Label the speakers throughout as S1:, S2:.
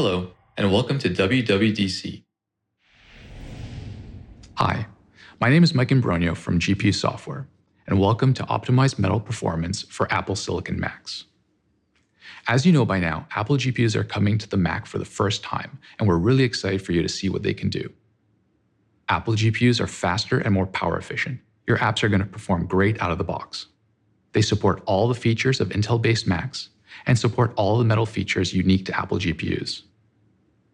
S1: Hello, and welcome to WWDC.
S2: Hi, my name is Mike Imbronio from GPU Software, and welcome to Optimized Metal Performance for Apple Silicon Macs. As you know by now, Apple GPUs are coming to the Mac for the first time, and we're really excited for you to see what they can do. Apple GPUs are faster and more power efficient. Your apps are going to perform great out of the box. They support all the features of Intel-based Macs and support all the metal features unique to Apple GPUs.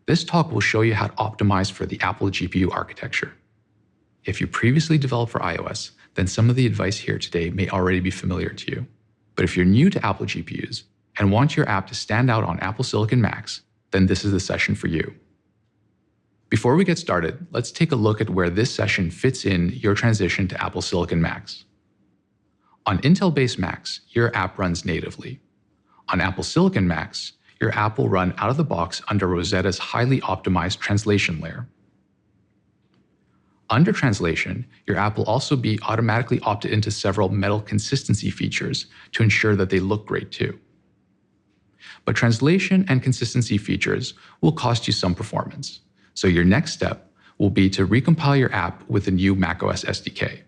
S2: This talk will show you how to optimize for the Apple GPU architecture. If you previously developed for iOS, then some of the advice here today may already be familiar to you. But if you're new to Apple GPUs and want your app to stand out on Apple Silicon Macs, then this is the session for you. Before we get started, let's take a look at where this session fits in your transition to Apple Silicon Macs. On Intel-based Macs, your app runs natively. On Apple Silicon Macs, your app will run out of the box under Rosetta's highly optimized translation layer. Under translation, your app will also be automatically opted into several metal consistency features to ensure that they look great too. But translation and consistency features will cost you some performance, so your next step will be to recompile your app with the new macOS SDK.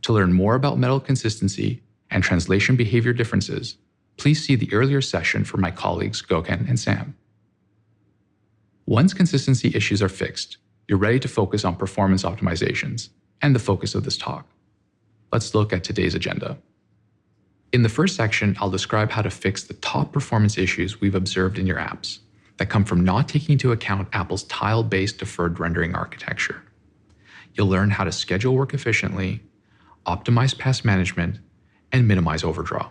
S2: To learn more about metal consistency and translation behavior differences, please see the earlier session from my colleagues Gökhan and Sam. Once consistency issues are fixed, you're ready to focus on performance optimizations and the focus of this talk. Let's look at today's agenda. In the first section, I'll describe how to fix the top performance issues we've observed in your apps that come from not taking into account Apple's tile-based deferred rendering architecture. You'll learn how to schedule work efficiently, optimize path management, and minimize overdraw.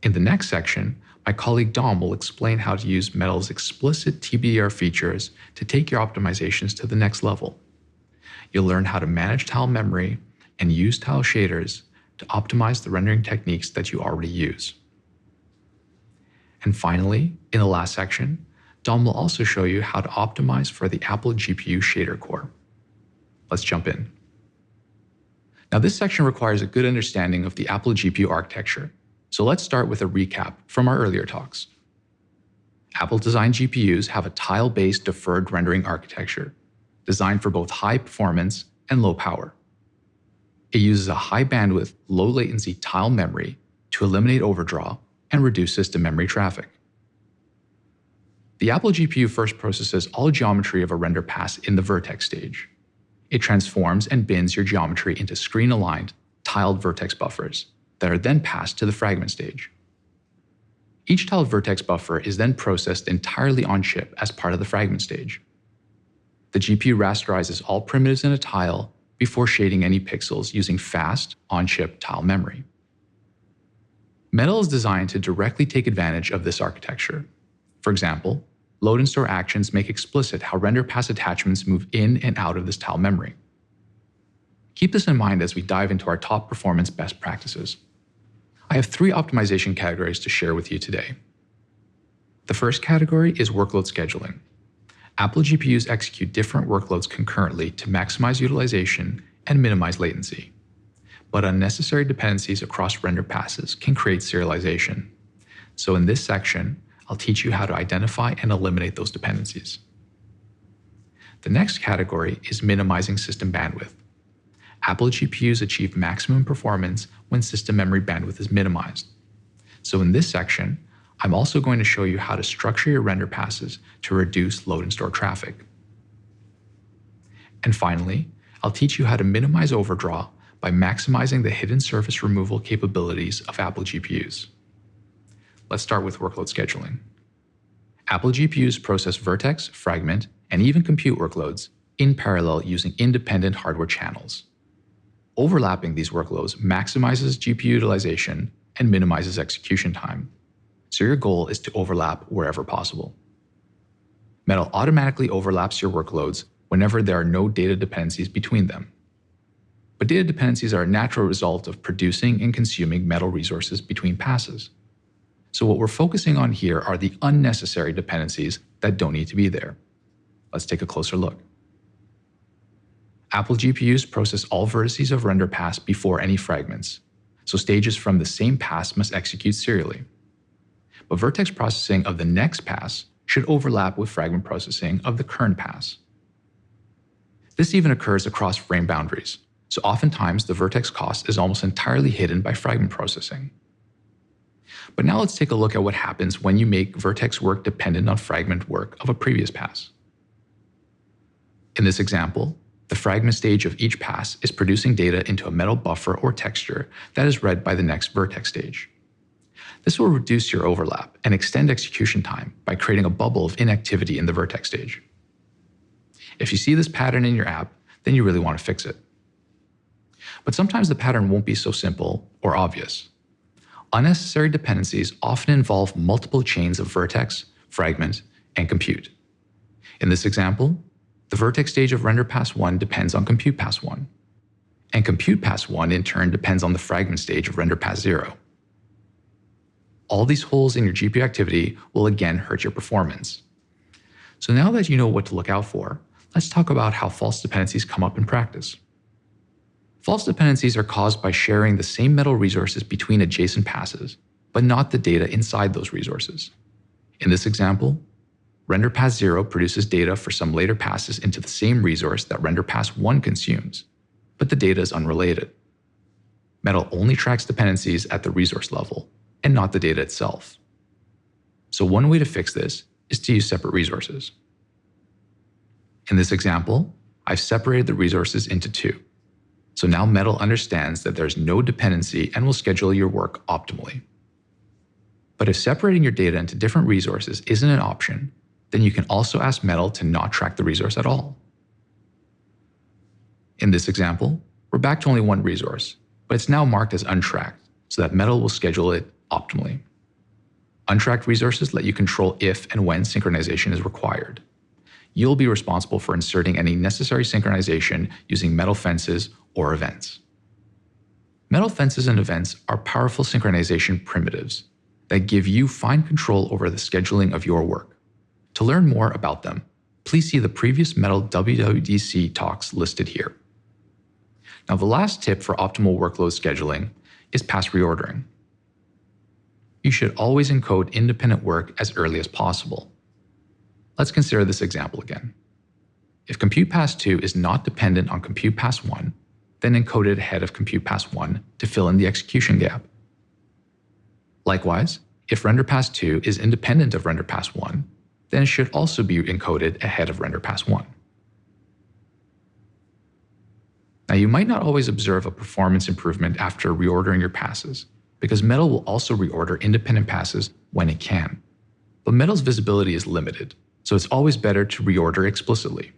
S2: In the next section, my colleague Dom will explain how to use Metal's explicit TBR features to take your optimizations to the next level. You'll learn how to manage tile memory and use tile shaders to optimize the rendering techniques that you already use. And finally, in the last section, Dom will also show you how to optimize for the Apple GPU shader core. Let's jump in. Now, this section requires a good understanding of the Apple GPU architecture. So let's start with a recap from our earlier talks. Apple-designed GPUs have a tile-based deferred rendering architecture, designed for both high performance and low power. It uses a high bandwidth, low latency tile memory to eliminate overdraw and reduce system memory traffic. The Apple GPU first processes all geometry of a render pass in the vertex stage. It transforms and bins your geometry into screen-aligned, tiled vertex buffers that are then passed to the fragment stage. Each tiled vertex buffer is then processed entirely on chip as part of the fragment stage. The GPU rasterizes all primitives in a tile before shading any pixels using fast, on-chip tile memory. Metal is designed to directly take advantage of this architecture. For example, load and store actions make explicit how render pass attachments move in and out of this tile memory. Keep this in mind as we dive into our top performance best practices. I have 3 optimization categories to share with you today. The first category is workload scheduling. Apple GPUs execute different workloads concurrently to maximize utilization and minimize latency. But unnecessary dependencies across render passes can create serialization. So in this section, I'll teach you how to identify and eliminate those dependencies. The next category is minimizing system bandwidth. Apple GPUs achieve maximum performance when system memory bandwidth is minimized. So in this section, I'm also going to show you how to structure your render passes to reduce load and store traffic. And finally, I'll teach you how to minimize overdraw by maximizing the hidden surface removal capabilities of Apple GPUs. Let's start with workload scheduling. Apple GPUs process vertex, fragment, and even compute workloads in parallel using independent hardware channels. Overlapping these workloads maximizes GPU utilization and minimizes execution time. So your goal is to overlap wherever possible. Metal automatically overlaps your workloads whenever there are no data dependencies between them. But data dependencies are a natural result of producing and consuming metal resources between passes. So what we're focusing on here are the unnecessary dependencies that don't need to be there. Let's take a closer look. Apple GPUs process all vertices of render pass before any fragments, so stages from the same pass must execute serially. but vertex processing of the next pass should overlap with fragment processing of the current pass. This even occurs across frame boundaries, so oftentimes the vertex cost is almost entirely hidden by fragment processing. But now let's take a look at what happens when you make vertex work dependent on fragment work of a previous pass. In this example, the fragment stage of each pass is producing data into a metal buffer or texture that is read by the next vertex stage. This will reduce your overlap and extend execution time by creating a bubble of inactivity in the vertex stage. If you see this pattern in your app, then you really want to fix it. But sometimes the pattern won't be so simple or obvious. Unnecessary dependencies often involve multiple chains of vertex, fragment, and compute. In this example, the vertex stage of render pass 1 depends on compute pass 1, and compute pass 1 in turn depends on the fragment stage of render pass 0. All these holes in your GPU activity will again hurt your performance. So now that you know what to look out for, let's talk about how false dependencies come up in practice. False dependencies are caused by sharing the same metal resources between adjacent passes, but not the data inside those resources. In this example, render pass 0 produces data for some later passes into the same resource that render pass 1 consumes, but the data is unrelated. Metal only tracks dependencies at the resource level, and not the data itself. So one way to fix this is to use separate resources. In this example, I've separated the resources into two. So now Metal understands that there's no dependency and will schedule your work optimally. But if separating your data into different resources isn't an option, then you can also ask Metal to not track the resource at all. In this example, we're back to only one resource, but it's now marked as untracked so that Metal will schedule it optimally. Untracked resources let you control if and when synchronization is required. You'll be responsible for inserting any necessary synchronization using metal fences or events. Metal fences and events are powerful synchronization primitives that give you fine control over the scheduling of your work. To learn more about them, please see the previous Metal WWDC talks listed here. Now, the last tip for optimal workload scheduling is pass reordering. You should always encode independent work as early as possible. Let's consider this example again. If compute pass 2 is not dependent on compute pass 1, then encode it ahead of compute pass 1 to fill in the execution gap. Likewise, if render pass 2 is independent of render pass 1, then it should also be encoded ahead of render pass 1. Now, you might not always observe a performance improvement after reordering your passes, because Metal will also reorder independent passes when it can. But Metal's visibility is limited, so it's always better to reorder explicitly.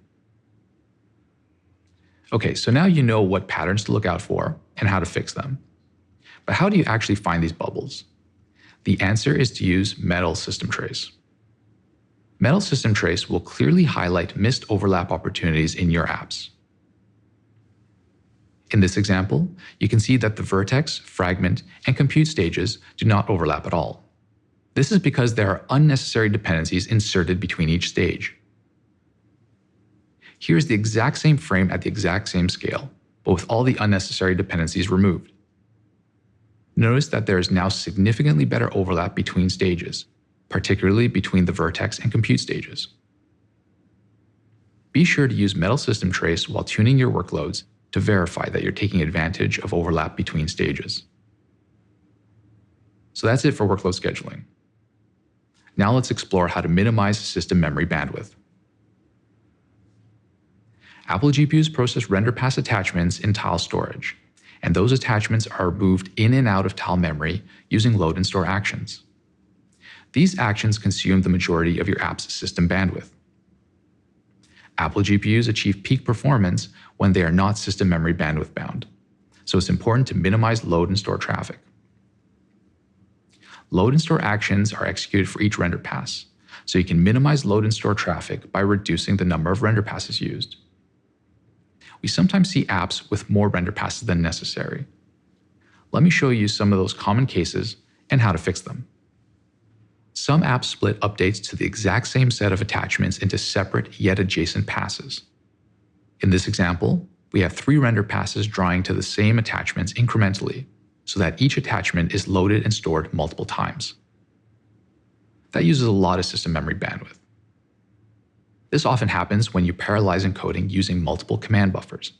S2: Okay, so now you know what patterns to look out for and how to fix them. But how do you actually find these bubbles? The answer is to use Metal System Trace. Metal System Trace will clearly highlight missed overlap opportunities in your apps. In this example, you can see that the vertex, fragment, and compute stages do not overlap at all. This is because there are unnecessary dependencies inserted between each stage. Here's the exact same frame at the exact same scale, but with all the unnecessary dependencies removed. Notice that there is now significantly better overlap between stages, particularly between the vertex and compute stages. Be sure to use Metal System Trace while tuning your workloads to verify that you're taking advantage of overlap between stages. So that's it for workload scheduling. Now let's explore how to minimize system memory bandwidth. Apple GPUs process render pass attachments in tile storage, and those attachments are moved in and out of tile memory using load and store actions. These actions consume the majority of your app's system bandwidth. Apple GPUs achieve peak performance when they are not system memory bandwidth bound, so it's important to minimize load and store traffic. Load and store actions are executed for each render pass, so you can minimize load and store traffic by reducing the number of render passes used. We sometimes see apps with more render passes than necessary. Let me show you some of those common cases and how to fix them. Some apps split updates to the exact same set of attachments into separate yet adjacent passes. In this example, we have 3 render passes drawing to the same attachments incrementally, so that each attachment is loaded and stored multiple times. That uses a lot of system memory bandwidth. This often happens when you parallelize encoding using multiple command buffers.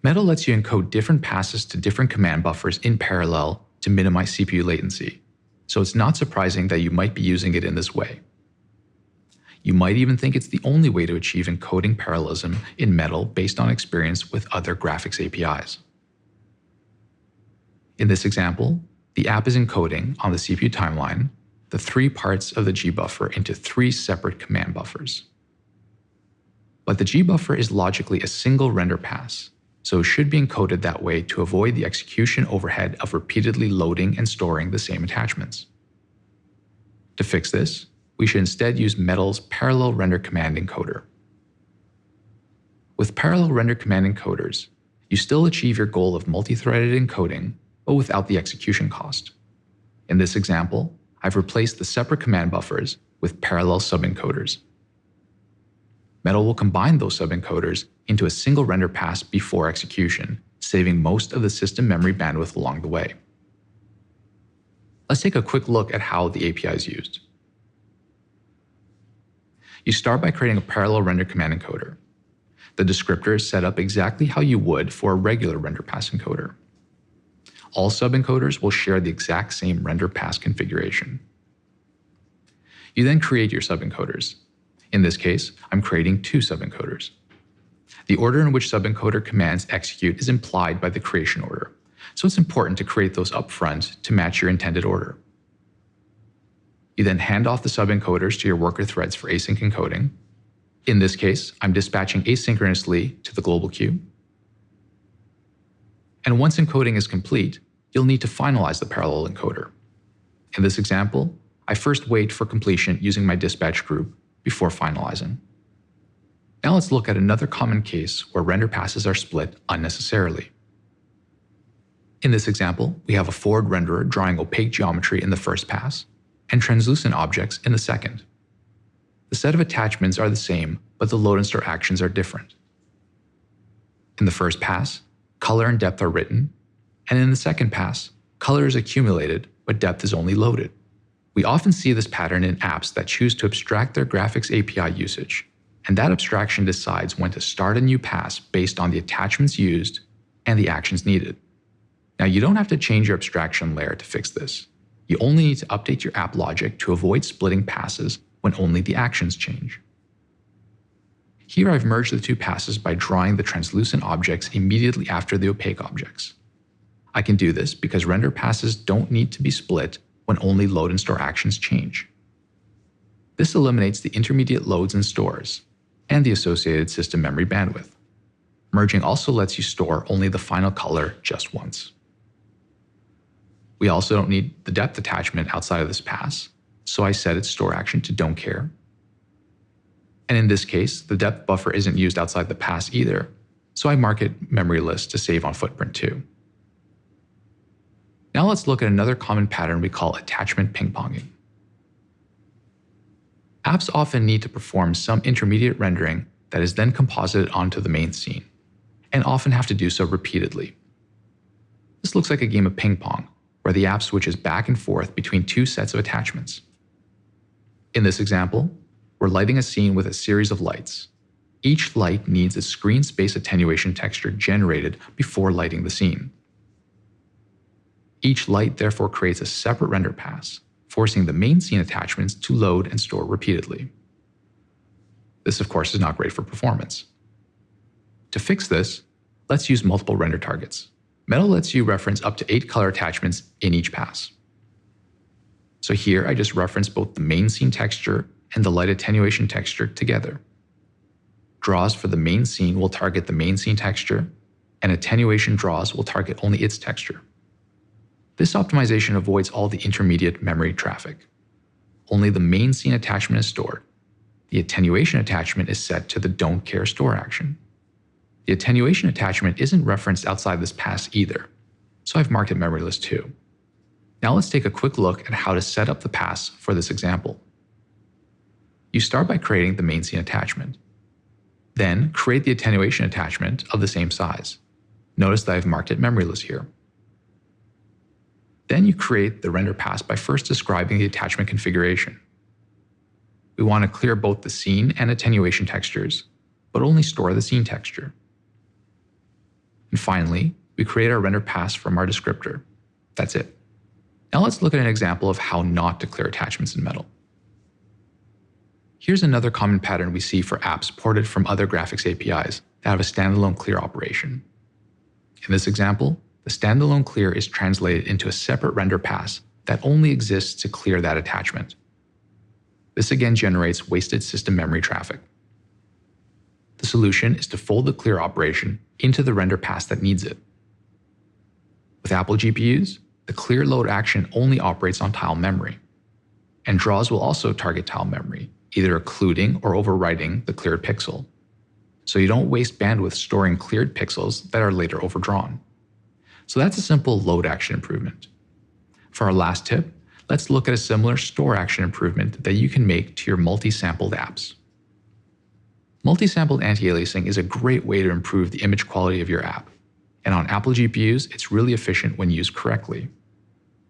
S2: Metal lets you encode different passes to different command buffers in parallel to minimize CPU latency, so it's not surprising that you might be using it in this way. You might even think it's the only way to achieve encoding parallelism in Metal based on experience with other graphics APIs. In this example, the app is encoding on the CPU timeline the 3 parts of the G buffer into 3 separate command buffers. But the G buffer is logically a single render pass, so it should be encoded that way to avoid the execution overhead of repeatedly loading and storing the same attachments. To fix this, we should instead use Metal's parallel render command encoder. With parallel render command encoders, you still achieve your goal of multi-threaded encoding, but without the execution cost. In this example, I've replaced the separate command buffers with parallel subencoders. Metal will combine those subencoders into a single render pass before execution, saving most of the system memory bandwidth along the way. Let's take a quick look at how the API is used. You start by creating a parallel render command encoder. The descriptor is set up exactly how you would for a regular render pass encoder. All subencoders will share the exact same render pass configuration. You then create your subencoders. In this case, I'm creating 2 subencoders. The order in which subencoder commands execute is implied by the creation order, so it's important to create those upfront to match your intended order. You then hand off the subencoders to your worker threads for async encoding. In this case, I'm dispatching asynchronously to the global queue. And once encoding is complete, you'll need to finalize the parallel encoder. In this example, I first wait for completion using my dispatch group before finalizing. Now let's look at another common case where render passes are split unnecessarily. In this example, we have a forward renderer drawing opaque geometry in the first pass and translucent objects in the second. The set of attachments are the same, but the load and store actions are different. In the first pass, color and depth are written, and in the second pass, color is accumulated, but depth is only loaded. We often see this pattern in apps that choose to abstract their graphics API usage, and that abstraction decides when to start a new pass based on the attachments used and the actions needed. Now, you don't have to change your abstraction layer to fix this. You only need to update your app logic to avoid splitting passes when only the actions change. Here I've merged the 2 passes by drawing the translucent objects immediately after the opaque objects. I can do this because render passes don't need to be split when only load and store actions change. This eliminates the intermediate loads and stores, and the associated system memory bandwidth. Merging also lets you store only the final color just once. We also don't need the depth attachment outside of this pass, so I set its store action to don't care. And in this case, the depth buffer isn't used outside the pass either, so I mark it memory list to save on footprint too. Now let's look at another common pattern we call attachment ping-ponging. Apps often need to perform some intermediate rendering that is then composited onto the main scene, and often have to do so repeatedly. This looks like a game of ping pong, where the app switches back and forth between 2 sets of attachments. In this example, we're lighting a scene with a series of lights. Each light needs a screen space attenuation texture generated before lighting the scene. Each light therefore creates a separate render pass, forcing the main scene attachments to load and store repeatedly. This, of course, is not great for performance. To fix this, let's use multiple render targets. Metal lets you reference up to 8 color attachments in each pass. So here I just reference both the main scene texture and the light attenuation texture together. Draws for the main scene will target the main scene texture, and attenuation draws will target only its texture. This optimization avoids all the intermediate memory traffic. Only the main scene attachment is stored. The attenuation attachment is set to the don't care store action. The attenuation attachment isn't referenced outside this pass either, so I've marked it memory list too. Now let's take a quick look at how to set up the pass for this example. You start by creating the main scene attachment. Then create the attenuation attachment of the same size. Notice that I've marked it memory list here. Then you create the render pass by first describing the attachment configuration. We want to clear both the scene and attenuation textures, but only store the scene texture. And finally, we create our render pass from our descriptor. That's it. Now let's look at an example of how not to clear attachments in Metal. Here's another common pattern we see for apps ported from other graphics APIs that have a standalone clear operation. In this example, the standalone clear is translated into a separate render pass that only exists to clear that attachment. This again generates wasted system memory traffic. The solution is to fold the clear operation into the render pass that needs it. With Apple GPUs, the clear load action only operates on tile memory, and draws will also target tile memory, either occluding or overwriting the cleared pixel. So you don't waste bandwidth storing cleared pixels that are later overdrawn. So that's a simple load action improvement. For our last tip, let's look at a similar store action improvement that you can make to your multi-sampled apps. Multi-sampled anti-aliasing is a great way to improve the image quality of your app, and on Apple GPUs, it's really efficient when used correctly.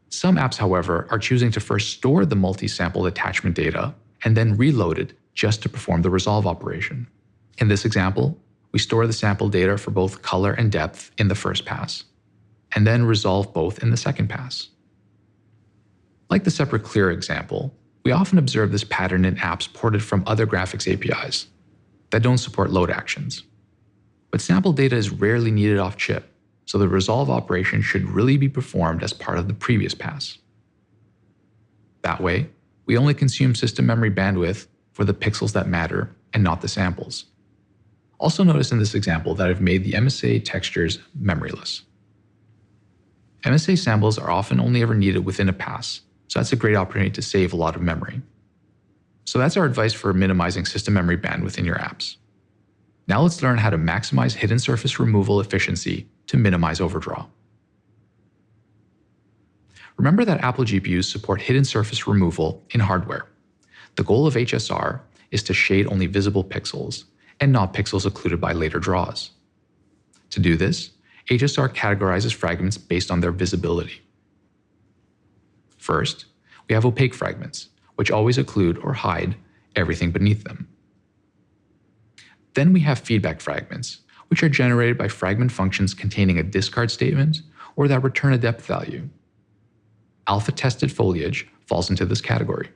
S2: Some apps, however, are choosing to first store the multi-sampled attachment data and then reload it just to perform the resolve operation. In this example, we store the sample data for both color and depth in the first pass, and then resolve both in the second pass. Like the separate clear example, we often observe this pattern in apps ported from other graphics APIs that don't support load actions. But sample data is rarely needed off chip, so the resolve operation should really be performed as part of the previous pass. That way, we only consume system memory bandwidth for the pixels that matter and not the samples. Also notice in this example that I've made the MSA textures memoryless. MSA samples are often only ever needed within a pass, so that's a great opportunity to save a lot of memory. So that's our advice for minimizing system memory bandwidth in your apps. Now let's learn how to maximize hidden surface removal efficiency to minimize overdraw. Remember that Apple GPUs support hidden surface removal in hardware. The goal of HSR is to shade only visible pixels and not pixels occluded by later draws. To do this, HSR categorizes fragments based on their visibility. First, we have opaque fragments, which always occlude or hide everything beneath them. Then we have feedback fragments, which are generated by fragment functions containing a discard statement or that return a depth value. Alpha-tested foliage falls into this category.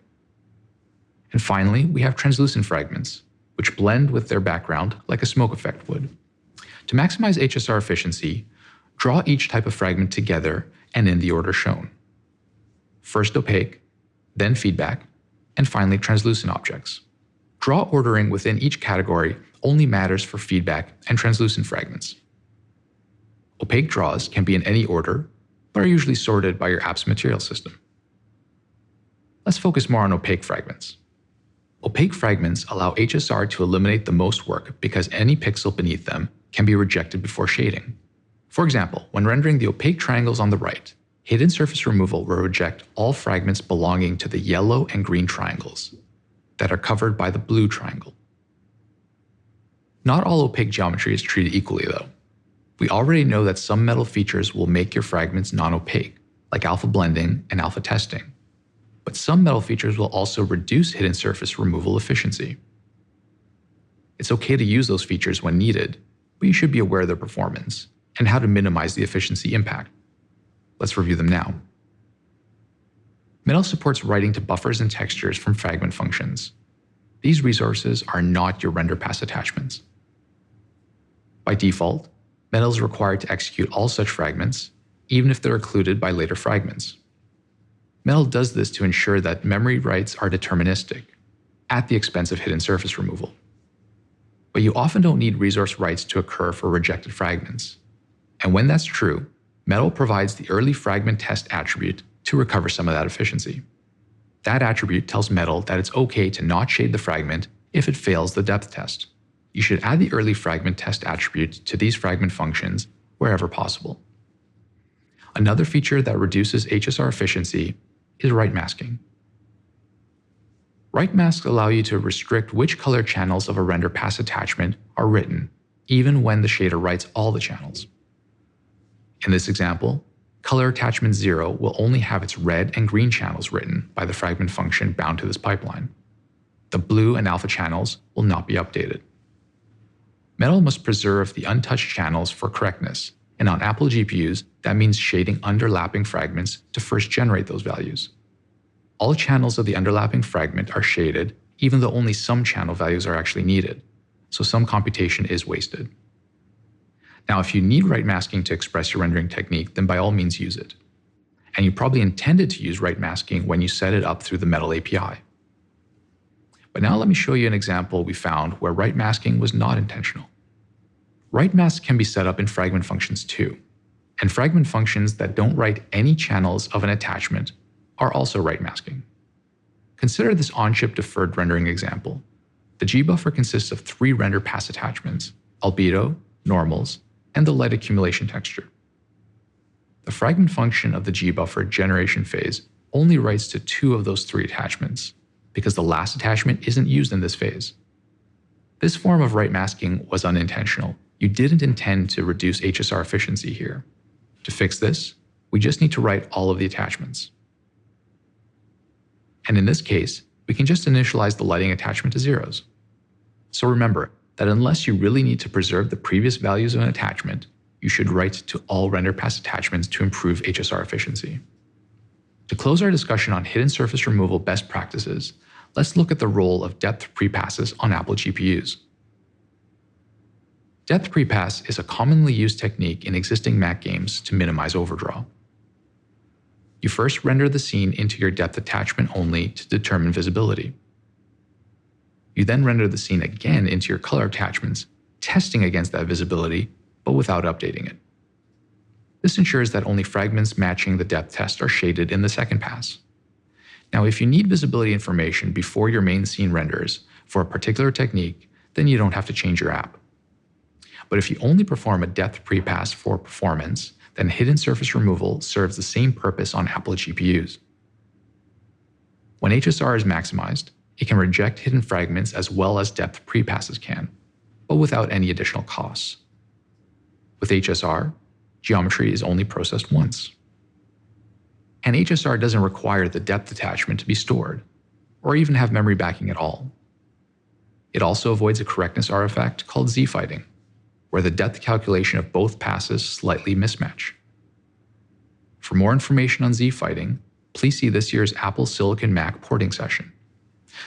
S2: And finally, we have translucent fragments, which blend with their background like a smoke effect would. To maximize HSR efficiency, draw each type of fragment together and in the order shown. First opaque, then feedback, and finally translucent objects. Draw ordering within each category only matters for feedback and translucent fragments. Opaque draws can be in any order, but are usually sorted by your app's material system. Let's focus more on opaque fragments. Opaque fragments allow HSR to eliminate the most work because any pixel beneath them can be rejected before shading. For example, when rendering the opaque triangles on the right, hidden surface removal will reject all fragments belonging to the yellow and green triangles that are covered by the blue triangle. Not all opaque geometry is treated equally though. We already know that some metal features will make your fragments non-opaque, like alpha blending and alpha testing. But some metal features will also reduce hidden surface removal efficiency. It's okay to use those features when needed, but you should be aware of their performance and how to minimize the efficiency impact. Let's review them now. Metal supports writing to buffers and textures from fragment functions. These resources are not your render pass attachments. By default, Metal is required to execute all such fragments, even if they're occluded by later fragments. Metal does this to ensure that memory writes are deterministic, at the expense of hidden surface removal. But you often don't need resource writes to occur for rejected fragments. And when that's true, Metal provides the early fragment test attribute to recover some of that efficiency. That attribute tells Metal that it's okay to not shade the fragment if it fails the depth test. You should add the early fragment test attribute to these fragment functions wherever possible. Another feature that reduces HSR efficiency is right masking. Right masks allow you to restrict which color channels of a render pass attachment are written, even when the shader writes all the channels. In this example, color attachment 0 will only have its red and green channels written by the fragment function bound to this pipeline. The blue and alpha channels will not be updated. Metal must preserve the untouched channels for correctness, and on Apple GPUs, that means shading underlapping fragments to first generate those values. All channels of the underlapping fragment are shaded, even though only some channel values are actually needed, so some computation is wasted. Now, if you need right masking to express your rendering technique, then by all means use it. And you probably intended to use right masking when you set it up through the Metal API. But now let me show you an example we found where right masking was not intentional. Right mask can be set up in fragment functions too, and fragment functions that don't write any channels of an attachment are also right masking. Consider this on-chip deferred rendering example. The gbuffer consists of 3 render pass attachments: albedo, normals, and the light accumulation texture. The fragment function of the gbuffer generation phase only writes to 2 of those 3 attachments, because the last attachment isn't used in this phase. This form of right masking was unintentional. You didn't intend to reduce HSR efficiency here. To fix this, we just need to write all of the attachments. And in this case, we can just initialize the lighting attachment to zeros. So remember that unless you really need to preserve the previous values of an attachment, you should write to all render pass attachments to improve HSR efficiency. To close our discussion on hidden surface removal best practices, let's look at the role of depth prepasses on Apple GPUs. Depth prepass is a commonly used technique in existing Mac games to minimize overdraw. You first render the scene into your depth attachment only to determine visibility. You then render the scene again into your color attachments, testing against that visibility, but without updating it. This ensures that only fragments matching the depth test are shaded in the second pass. Now, if you need visibility information before your main scene renders for a particular technique, then you don't have to change your app. But if you only perform a depth prepass for performance, then hidden surface removal serves the same purpose on Apple GPUs. When HSR is maximized, it can reject hidden fragments as well as depth prepasses can, but without any additional costs. With HSR, geometry is only processed once. And HSR doesn't require the depth attachment to be stored, or even have memory backing at all. It also avoids a correctness artifact called z-fighting, where the depth calculation of both passes slightly mismatch. For more information on z-fighting, please see this year's Apple Silicon Mac porting session.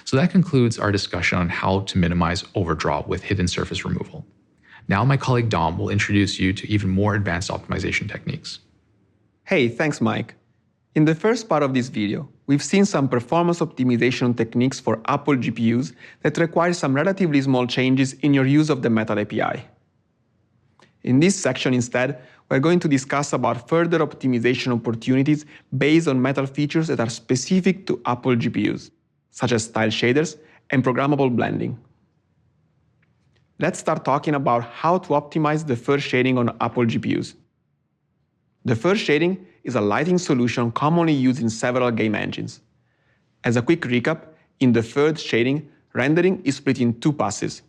S2: So that concludes our discussion on how to minimize overdraw with hidden surface removal. Now my colleague Dom will introduce you to even more advanced optimization techniques.
S3: Hey, thanks Mike. In the first part of this video, we've seen some performance optimization techniques for Apple GPUs that require some relatively small changes in your use of the Metal API. In this section instead, we're going to discuss about further optimization opportunities based on Metal features that are specific to Apple GPUs, such as style shaders and programmable blending. Let's start talking about how to optimize the first shading on Apple GPUs. The first shading is a lighting solution commonly used in several game engines. As a quick recap, in the third shading, rendering is split in 2 passes.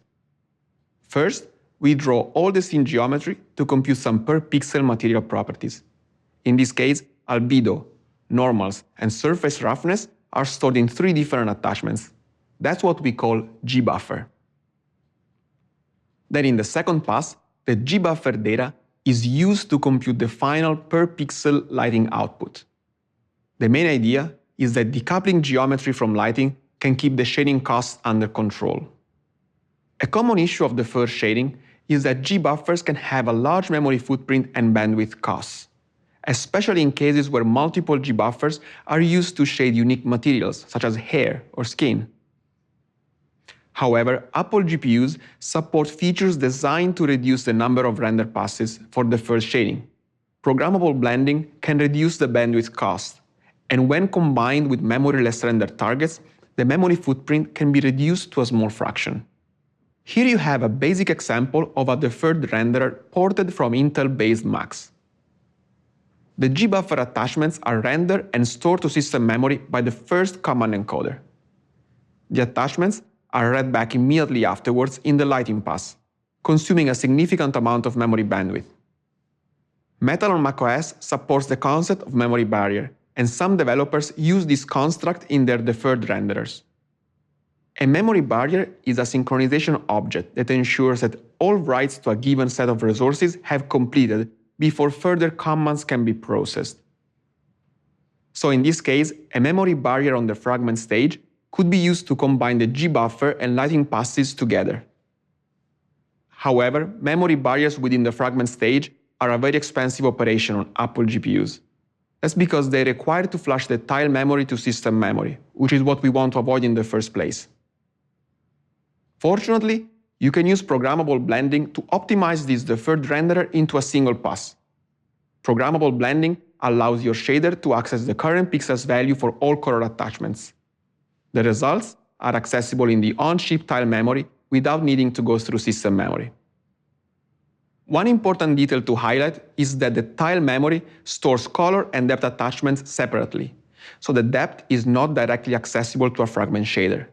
S3: First, we draw all the scene geometry to compute some per-pixel material properties. In this case, albedo, normals, and surface roughness are stored in 3 different attachments. That's what we call gbuffer. Then in the second pass, the gbuffer data is used to compute the final per-pixel lighting output. The main idea is that decoupling geometry from lighting can keep the shading costs under control. A common issue of the first shading is that gbuffers can have a large memory footprint and bandwidth costs, especially in cases where multiple gbuffers are used to shade unique materials such as hair or skin. However, Apple GPUs support features designed to reduce the number of render passes for the first shading. Programmable blending can reduce the bandwidth cost, and when combined with memory-less render targets, the memory footprint can be reduced to a small fraction. Here you have a basic example of a deferred renderer ported from Intel-based Macs. The gbuffer attachments are rendered and stored to system memory by the first command encoder. The attachments are read back immediately afterwards in the lighting pass, consuming a significant amount of memory bandwidth. Metal on macOS supports the concept of memory barrier, and some developers use this construct in their deferred renderers. A memory barrier is a synchronization object that ensures that all writes to a given set of resources have completed before further commands can be processed. So in this case, a memory barrier on the fragment stage could be used to combine the gbuffer and lighting passes together. However, memory barriers within the fragment stage are a very expensive operation on Apple GPUs. That's because they require to flush the tile memory to system memory, which is what we want to avoid in the first place. Fortunately, you can use programmable blending to optimize this deferred renderer into a single pass. Programmable blending allows your shader to access the current pixels value for all color attachments. The results are accessible in the on-chip tile memory without needing to go through system memory. One important detail to highlight is that the tile memory stores color and depth attachments separately, so the depth is not directly accessible to a fragment shader.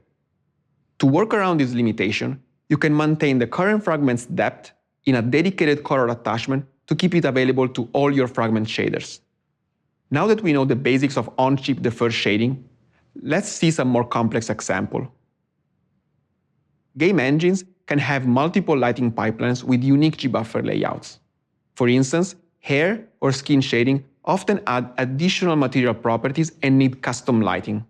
S3: To work around this limitation, you can maintain the current fragment's depth in a dedicated color attachment to keep it available to all your fragment shaders. Now that we know the basics of on-chip deferred shading, let's see some more complex example. Game engines can have multiple lighting pipelines with unique gbuffer layouts. For instance, hair or skin shading often add additional material properties and need custom lighting.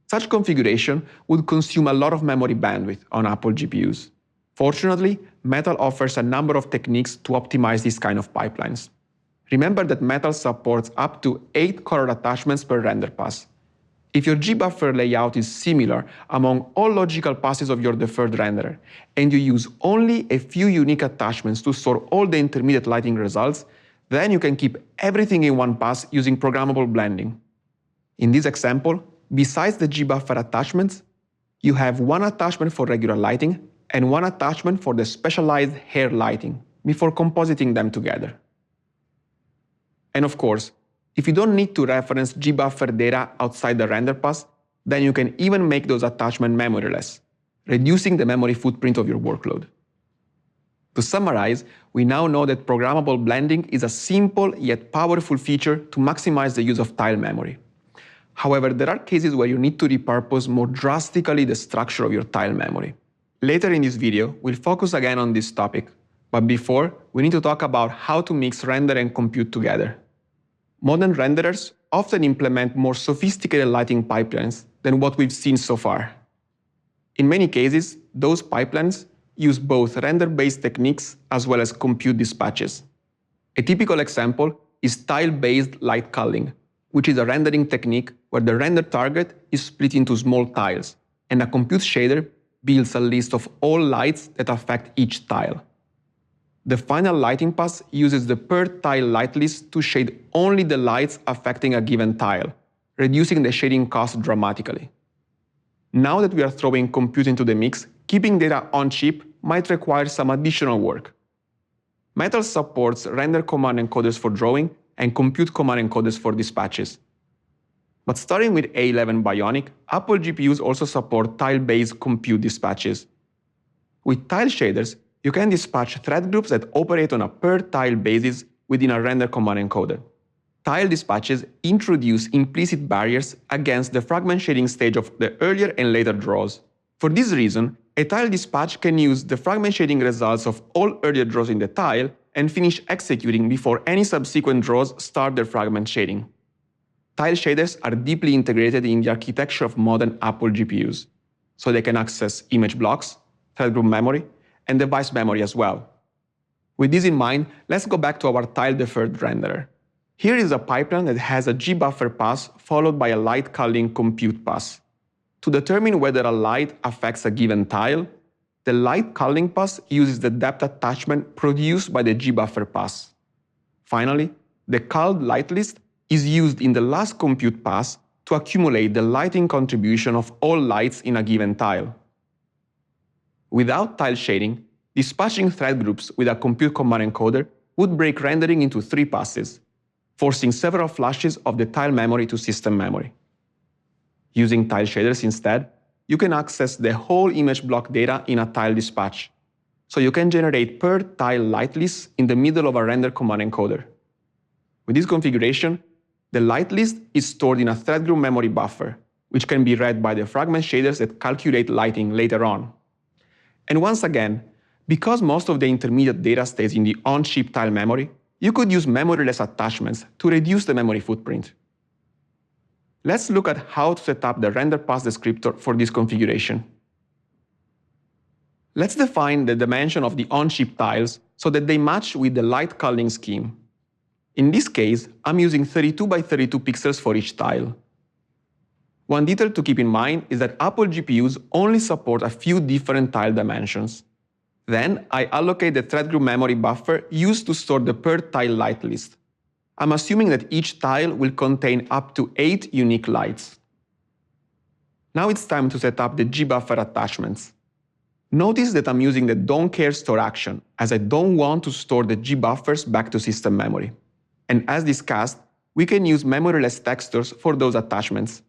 S3: Such configuration would consume a lot of memory bandwidth on Apple GPUs. Fortunately, Metal offers a number of techniques to optimize these kind of pipelines. Remember that Metal supports up to 8 color attachments per render pass. If your gbuffer layout is similar among all logical passes of your deferred renderer, and you use only a few unique attachments to store all the intermediate lighting results, then you can keep everything in one pass using programmable blending. In this example, besides the gbuffer attachments, you have one attachment for regular lighting and one attachment for the specialized hair lighting before compositing them together. And of course, if you don't need to reference gbuffer data outside the render pass, then you can even make those attachments memoryless, reducing the memory footprint of your workload. To summarize, we now know that programmable blending is a simple yet powerful feature to maximize the use of tile memory. However, there are cases where you need to repurpose more drastically the structure of your tile memory. Later in this video, we'll focus again on this topic, but before, we need to talk about how to mix render and compute together. Modern renderers often implement more sophisticated lighting pipelines than what we've seen so far. In many cases, those pipelines use both render-based techniques as well as compute dispatches. A typical example is tile-based light culling, which is a rendering technique where the render target is split into small tiles, and a compute shader builds a list of all lights that affect each tile. The final lighting pass uses the per-tile light list to shade only the lights affecting a given tile, reducing the shading cost dramatically. Now that we are throwing compute into the mix, keeping data on chip might require some additional work. Metal supports render command encoders for drawing and compute command encoders for dispatches. But starting with A11 Bionic, Apple GPUs also support tile-based compute dispatches. With tile shaders, you can dispatch thread groups that operate on a per-tile basis within a render command encoder. Tile dispatches introduce implicit barriers against the fragment shading stage of the earlier and later draws. For this reason, a tile dispatch can use the fragment shading results of all earlier draws in the tile and finish executing before any subsequent draws start their fragment shading. Tile shaders are deeply integrated in the architecture of modern Apple GPUs, so they can access image blocks, thread group memory, and device memory as well. With this in mind, let's go back to our tile deferred renderer. Here is a pipeline that has a gbuffer pass followed by a light culling compute pass. To determine whether a light affects a given tile, the light culling pass uses the depth attachment produced by the gbuffer pass. Finally, the culled light list is used in the last compute pass to accumulate the lighting contribution of all lights in a given tile. Without tile shading, dispatching thread groups with a compute command encoder would break rendering into 3 passes, forcing several flushes of the tile memory to system memory. Using tile shaders instead, you can access the whole image block data in a tile dispatch, so you can generate per-tile light lists in the middle of a render command encoder. With this configuration, the light list is stored in a thread group memory buffer, which can be read by the fragment shaders that calculate lighting later on. And once again, because most of the intermediate data stays in the on-chip tile memory, you could use memoryless attachments to reduce the memory footprint. Let's look at how to set up the render path descriptor for this configuration. Let's define the dimension of the on-chip tiles so that they match with the light culling scheme. In this case, I'm using 32 by 32 pixels for each tile. One detail to keep in mind is that Apple GPUs only support a few different tile dimensions. Then I allocate the thread group memory buffer used to store the per tile light list. I'm assuming that each tile will contain up to 8 unique lights. Now it's time to set up the gbuffer attachments. Notice that I'm using the don't care store action, as I don't want to store the gbuffers back to system memory. And as discussed, we can use memoryless textures for those attachments.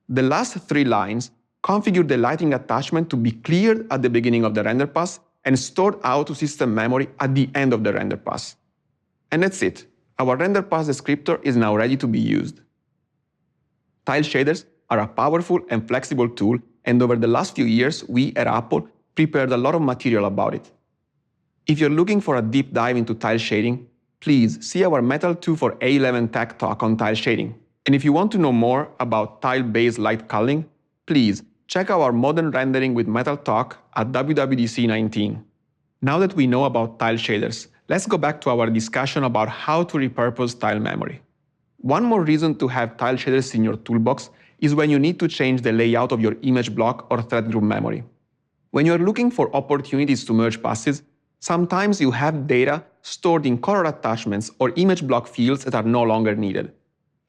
S3: The last 3 lines configure the lighting attachment to be cleared at the beginning of the render pass and stored out to system memory at the end of the render pass. And that's it. Our render pass descriptor is now ready to be used. Tile shaders are a powerful and flexible tool, and over the last few years, we at Apple prepared a lot of material about it. If you're looking for a deep dive into tile shading, please see our Metal 2 for A11 Tech talk on tile shading. And if you want to know more about tile-based light culling, please check out our modern rendering with Metal talk at WWDC 19. Now that we know about tile shaders, let's go back to our discussion about how to repurpose tile memory. One more reason to have tile shaders in your toolbox is when you need to change the layout of your image block or thread group memory. When you're looking for opportunities to merge passes, sometimes you have data stored in color attachments or image block fields that are no longer needed.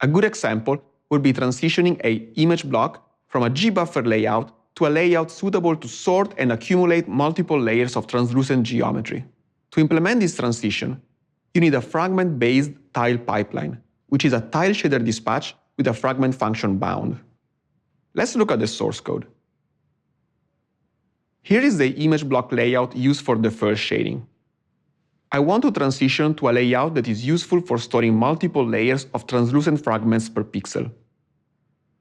S3: A good example would be transitioning an image block from a gbuffer layout to a layout suitable to sort and accumulate multiple layers of translucent geometry. To implement this transition, you need a fragment-based tile pipeline, which is a tile shader dispatch with a fragment function bound. Let's look at the source code. Here is the image block layout used for the first shading. I want to transition to a layout that is useful for storing multiple layers of translucent fragments per pixel.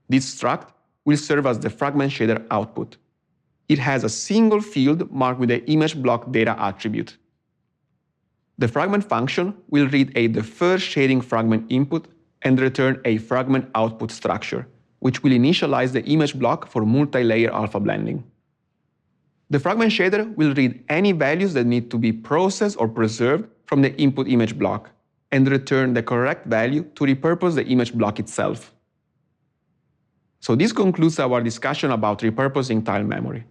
S3: This struct will serve as the fragment shader output. It has a single field marked with the image block data attribute. The fragment function will read the first shading fragment input and return a fragment output structure, which will initialize the image block for multi-layer alpha blending. The fragment shader will read any values that need to be processed or preserved from the input image block and return the correct value to repurpose the image block itself. So this concludes our discussion about repurposing tile memory.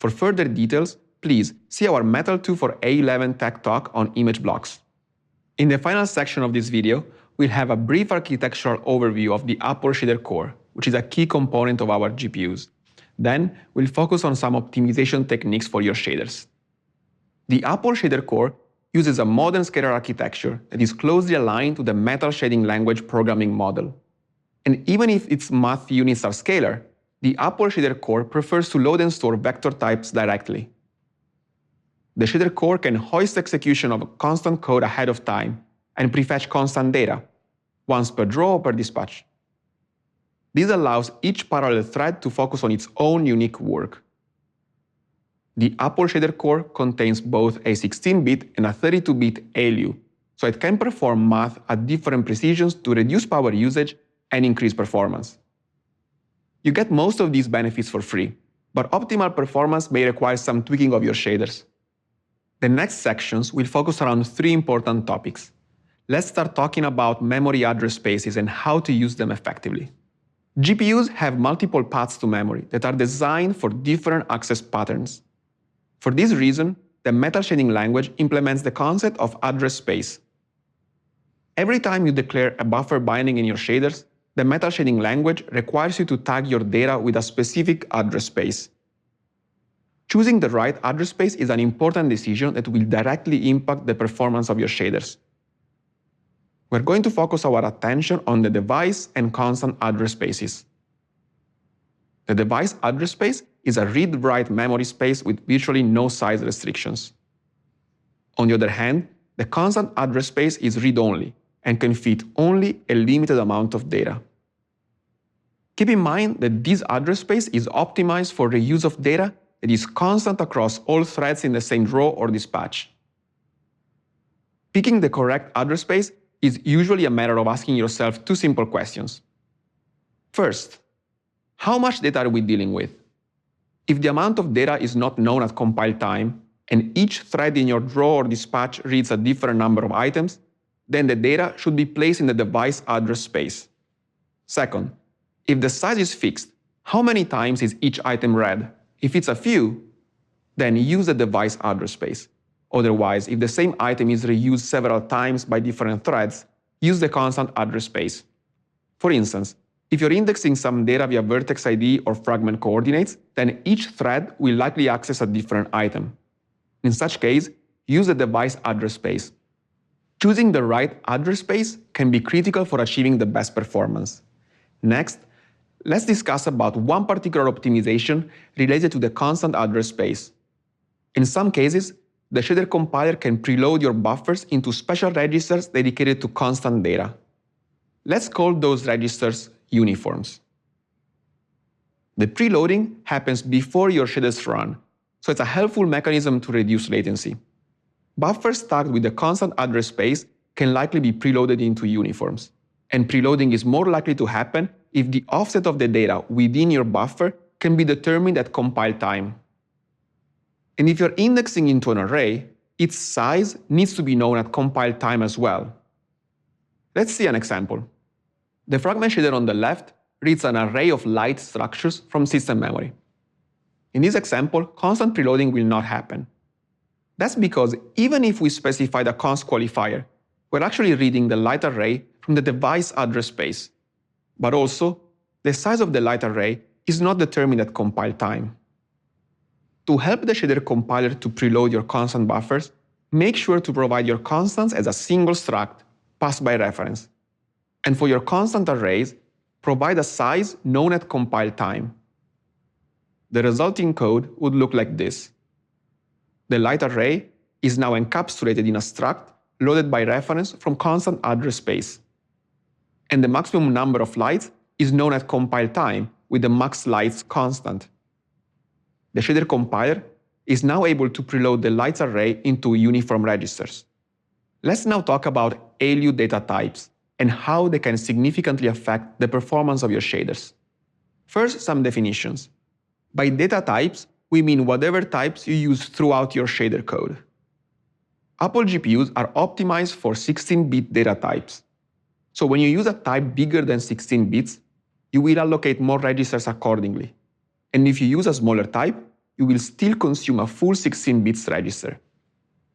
S3: For further details, please see our Metal 2 for A11 Tech talk on image blocks. In the final section of this video, we'll have a brief architectural overview of the Apple Shader Core, which is a key component of our GPUs. Then, we'll focus on some optimization techniques for your shaders. The Apple Shader Core uses a modern scalar architecture that is closely aligned to the metal shading language programming model. And even if its math units are scalar, the Apple Shader Core prefers to load and store vector types directly. The Shader Core can hoist execution of constant code ahead of time and prefetch constant data, once per draw or per dispatch. This allows each parallel thread to focus on its own unique work. The Apple Shader Core contains both a 16-bit and a 32-bit ALU, so it can perform math at different precisions to reduce power usage and increase performance. You get most of these benefits for free, but optimal performance may require some tweaking of your shaders. The next sections will focus around 3 important topics. Let's start talking about memory address spaces and how to use them effectively. GPUs have multiple paths to memory that are designed for different access patterns. For this reason, the metal shading language implements the concept of address space. Every time you declare a buffer binding in your shaders, the metal shading language requires you to tag your data with a specific address space. Choosing the right address space is an important decision that will directly impact the performance of your shaders. We're going to focus our attention on the device and constant address spaces. The device address space is a read-write memory space with virtually no size restrictions. On the other hand, the constant address space is read-only and can fit only a limited amount of data. Keep in mind that this address space is optimized for the use of data that is constant across all threads in the same row or dispatch. Picking the correct address space is usually a matter of asking yourself two simple questions. First, how much data are we dealing with? If the amount of data is not known at compile time, and each thread in your row or dispatch reads a different number of items, then the data should be placed in the device address space. Second, if the size is fixed, how many times is each item read? If it's a few, then use the device address space. Otherwise, if the same item is reused several times by different threads, use the constant address space. For instance, if you're indexing some data via vertex ID or fragment coordinates, then each thread will likely access a different item. In such case, use the device address space. Choosing the right address space can be critical for achieving the best performance. Next, let's discuss about one particular optimization related to the constant address space. In some cases, the shader compiler can preload your buffers into special registers dedicated to constant data. Let's call those registers uniforms. The preloading happens before your shaders run, so it's a helpful mechanism to reduce latency. Buffers tagged with the constant address space can likely be preloaded into uniforms, and preloading is more likely to happen if the offset of the data within your buffer can be determined at compile time. And if you're indexing into an array, its size needs to be known at compile time as well. Let's see an example. The fragment shader on the left reads an array of light structures from system memory. In this example, constant preloading will not happen. That's because even if we specify the const qualifier, we're actually reading the light array from the device address space. But also, the size of the light array is not determined at compile time. To help the shader compiler to preload your constant buffers, make sure to provide your constants as a single struct, passed by reference. And for your constant arrays, provide a size known at compile time. The resulting code would look like this. The light array is now encapsulated in a struct loaded by reference from constant address space. And the maximum number of lights is known at compile time with the max lights constant. The shader compiler is now able to preload the lights array into uniform registers. Let's now talk about ALU data types and how they can significantly affect the performance of your shaders. First, some definitions. By data types, we mean whatever types you use throughout your shader code. Apple GPUs are optimized for 16-bit data types. So when you use a type bigger than 16 bits, you will allocate more registers accordingly. And if you use a smaller type, you will still consume a full 16 bits register.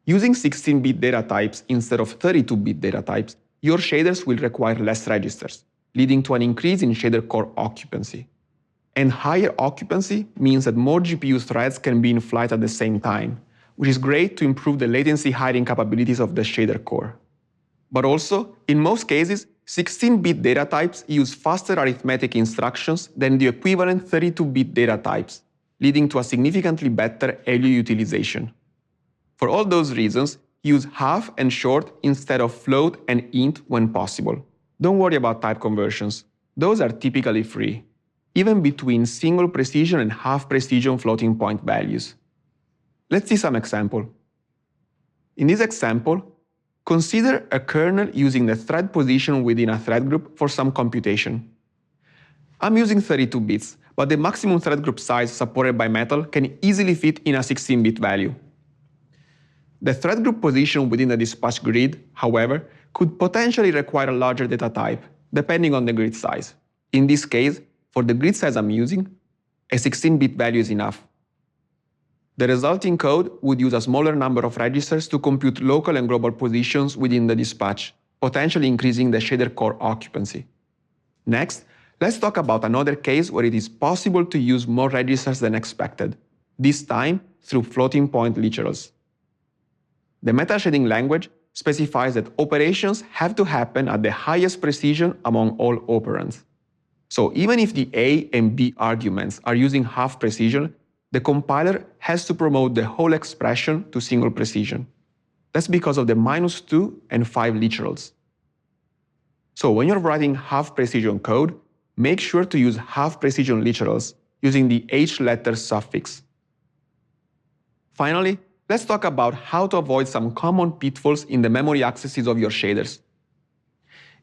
S3: Using 16-bit data types instead of 32-bit data types, your shaders will require less registers, leading to an increase in shader core occupancy. And higher occupancy means that more GPU threads can be in flight at the same time, which is great to improve the latency hiding capabilities of the shader core. But also, in most cases, 16-bit data types use faster arithmetic instructions than the equivalent 32-bit data types, leading to a significantly better ALU utilization. For all those reasons, use half and short instead of float and int when possible. Don't worry about type conversions. Those are typically free, even between single precision and half precision floating point values. Let's see some example. In this example, consider a kernel using the thread position within a thread group for some computation. I'm using 32 bits, but the maximum thread group size supported by Metal can easily fit in a 16-bit value. The thread group position within the dispatch grid, however, could potentially require a larger data type, depending on the grid size. In this case, for the grid size I'm using, a 16-bit value is enough. The resulting code would use a smaller number of registers to compute local and global positions within the dispatch, potentially increasing the shader core occupancy. Next, let's talk about another case where it is possible to use more registers than expected, this time through floating point literals. The meta-shading language specifies that operations have to happen at the highest precision among all operands. So even if the A and B arguments are using half precision, the compiler has to promote the whole expression to single precision. That's because of the -2 and 5 literals. So when you're writing half-precision code, make sure to use half-precision literals using the H-letter suffix. Finally, let's talk about how to avoid some common pitfalls in the memory accesses of your shaders.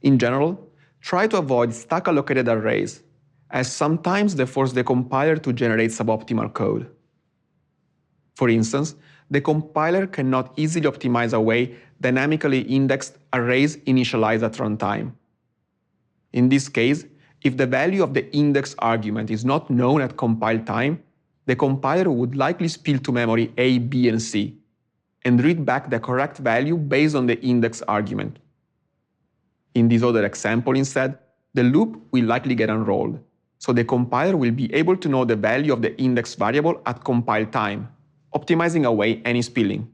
S3: In general, try to avoid stack-allocated arrays, as sometimes they force the compiler to generate suboptimal code. For instance, the compiler cannot easily optimize away dynamically indexed arrays initialized at runtime. In this case, if the value of the index argument is not known at compile time, the compiler would likely spill to memory A, B, and C, and read back the correct value based on the index argument. In this other example instead, the loop will likely get unrolled, so the compiler will be able to know the value of the index variable at compile time, optimizing away any spilling.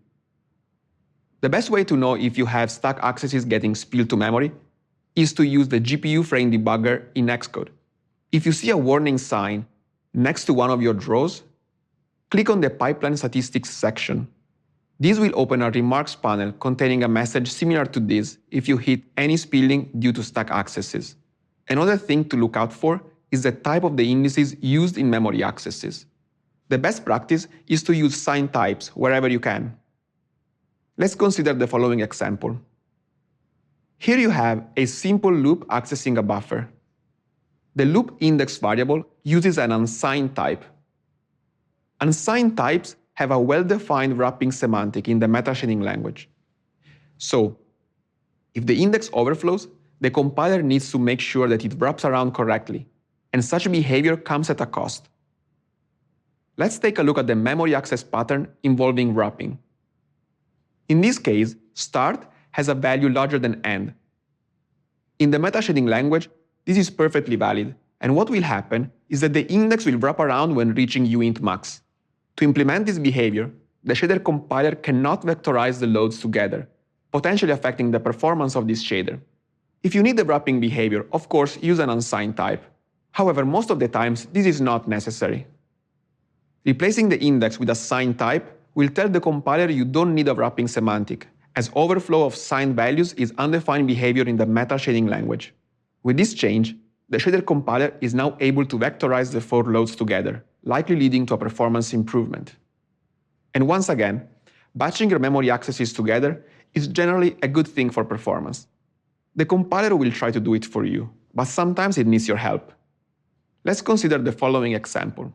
S3: The best way to know if you have stack accesses getting spilled to memory is to use the GPU frame debugger in Xcode. If you see a warning sign next to one of your draws, click on the Pipeline Statistics section. This will open a remarks panel containing a message similar to this if you hit any spilling due to stack accesses. Another thing to look out for is the type of the indices used in memory accesses. The best practice is to use sign types wherever you can. Let's consider the following example. Here you have a simple loop accessing a buffer. The loop index variable uses an unsigned type. Unsigned types have a well-defined wrapping semantic in the metashading language. So, if the index overflows, the compiler needs to make sure that it wraps around correctly, and such behavior comes at a cost. Let's take a look at the memory access pattern involving wrapping. In this case, start has a value larger than end. In the metashading language, this is perfectly valid, and what will happen is that the index will wrap around when reaching uint max. To implement this behavior, the shader compiler cannot vectorize the loads together, potentially affecting the performance of this shader. If you need the wrapping behavior, of course, use an unsigned type. However, most of the times, this is not necessary. Replacing the index with a signed type will tell the compiler you don't need a wrapping semantic, as overflow of signed values is undefined behavior in the metashading language. With this change, the shader compiler is now able to vectorize the four loads together, likely leading to a performance improvement. And once again, batching your memory accesses together is generally a good thing for performance. The compiler will try to do it for you, but sometimes it needs your help. Let's consider the following example.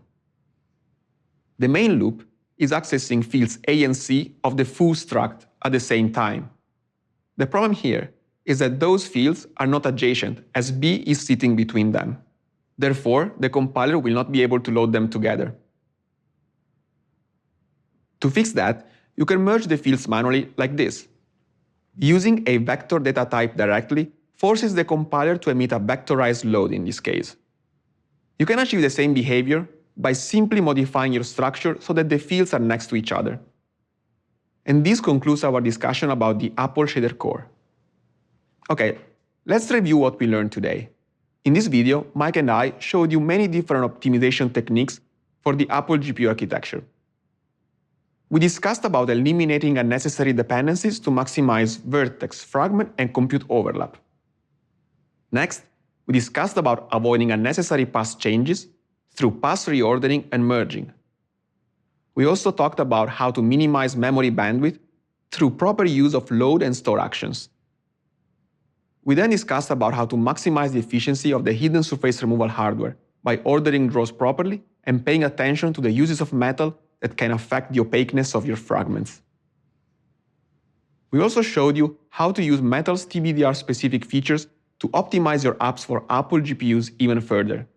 S3: The main loop is accessing fields A and C of the foo struct at the same time. The problem here is that those fields are not adjacent, as B is sitting between them. Therefore, the compiler will not be able to load them together. To fix that, you can merge the fields manually like this. Using a vector data type directly forces the compiler to emit a vectorized load in this case. You can achieve the same behavior by simply modifying your structure so that the fields are next to each other. And this concludes our discussion about the Apple Shader Core. Okay, let's review what we learned today. In this video, Mike and I showed you many different optimization techniques for the Apple GPU architecture. We discussed about eliminating unnecessary dependencies to maximize vertex, fragment, and compute overlap. Next, we discussed about avoiding unnecessary path changes through path reordering and merging. We also talked about how to minimize memory bandwidth through proper use of load and store actions. We then discussed about how to maximize the efficiency of the hidden surface removal hardware by ordering draws properly and paying attention to the uses of metal that can affect the opaqueness of your fragments. We also showed you how to use Metal's TBDR-specific features to optimize your apps for Apple GPUs even further.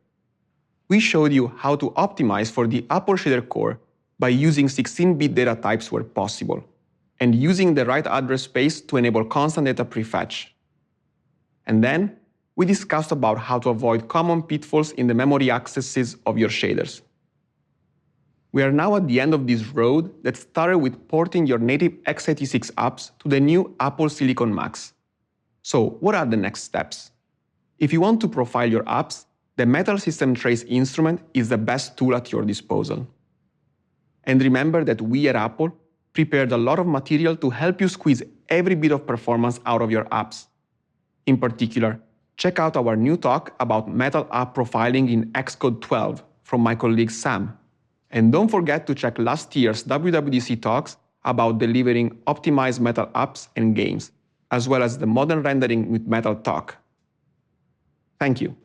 S3: We showed you how to optimize for the Apple Shader Core by using 16-bit data types where possible, and using the right address space to enable constant data prefetch. And then, we discussed about how to avoid common pitfalls in the memory accesses of your shaders. We are now at the end of this road that started with porting your native x86 apps to the new Apple Silicon Macs. So, what are the next steps? If you want to profile your apps, the Metal System Trace instrument is the best tool at your disposal. And remember that we at Apple prepared a lot of material to help you squeeze every bit of performance out of your apps. In particular, check out our new talk about Metal app profiling in Xcode 12 from my colleague Sam. And don't forget to check last year's WWDC talks about delivering optimized Metal apps and games, as well as the modern rendering with Metal talk. Thank you.